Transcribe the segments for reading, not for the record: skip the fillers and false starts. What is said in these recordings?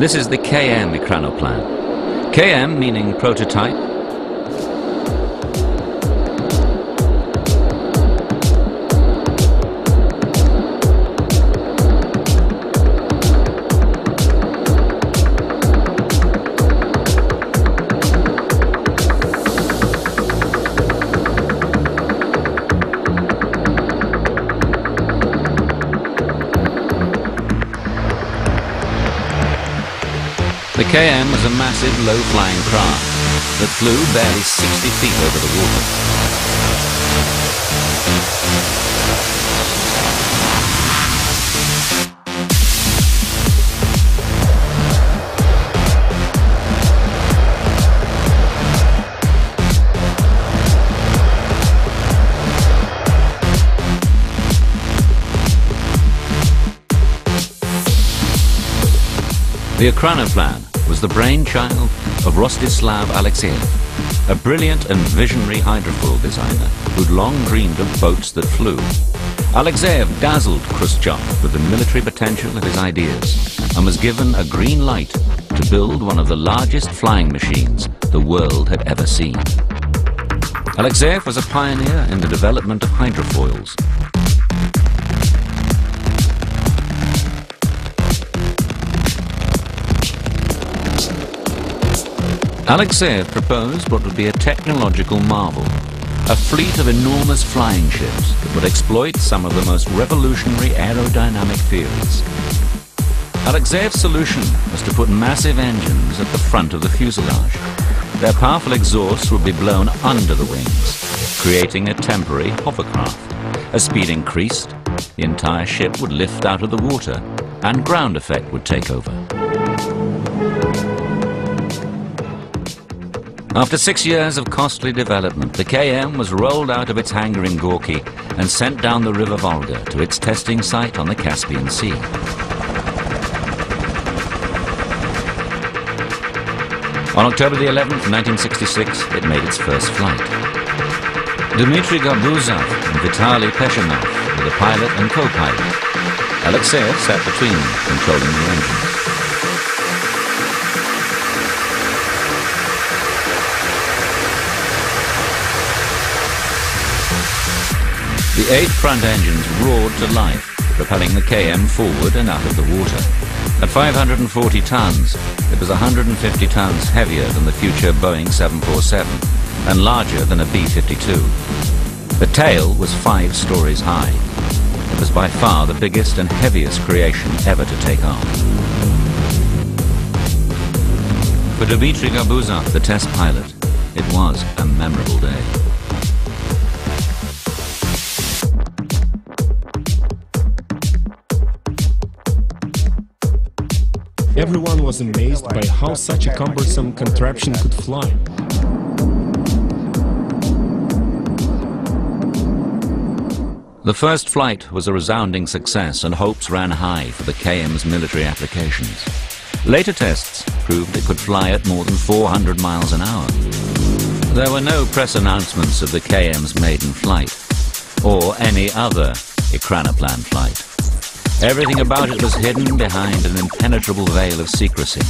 This is the KM Ekranoplan. KM meaning prototype. The KM was a massive, low-flying craft that flew barely 60 feet over the water. The Ekranoplan was the brainchild of Rostislav Alexeyev, a brilliant and visionary hydrofoil designer who'd long dreamed of boats that flew. Alexeyev dazzled Khrushchev with the military potential of his ideas and was given a green light to build one of the largest flying machines the world had ever seen. Alexeyev was a pioneer in the development of hydrofoils. Alexeyev proposed what would be a technological marvel, a fleet of enormous flying ships that would exploit some of the most revolutionary aerodynamic theories. Alexeyev's solution was to put massive engines at the front of the fuselage. Their powerful exhausts would be blown under the wings, creating a temporary hovercraft. As speed increased, the entire ship would lift out of the water and ground effect would take over. After 6 years of costly development, the KM was rolled out of its hangar in Gorky and sent down the River Volga to its testing site on the Caspian Sea. On October the 11th, 1966, it made its first flight. Dmitry Garbuzov and Vitaly Peshanov were the pilot and co-pilot. Alexeyev sat between them, controlling the engines. The 8 front engines roared to life, propelling the KM forward and out of the water. At 540 tons, it was 150 tons heavier than the future Boeing 747 and larger than a B-52. The tail was 5 stories high. It was by far the biggest and heaviest creation ever to take off. For Dmitry Garbuzov, the test pilot, it was a memorable day. Everyone was amazed by how such a cumbersome contraption could fly. The first flight was a resounding success and hopes ran high for the KM's military applications. Later tests proved it could fly at more than 400 miles an hour. There were no press announcements of the KM's maiden flight or any other Ekranoplan flight. Everything about it was hidden behind an impenetrable veil of secrecy.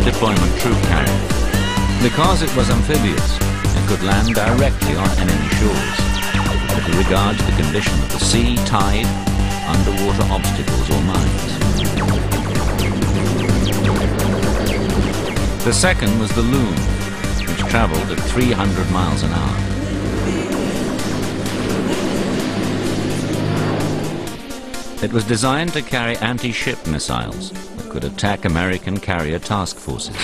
deployment troop carrier. Because it was amphibious, it could land directly on enemy shores, with regard to the condition of the sea, tide, underwater obstacles or mines. The second was the Loon, which travelled at 300 miles an hour. It was designed to carry anti-ship missiles that could attack American carrier task forces.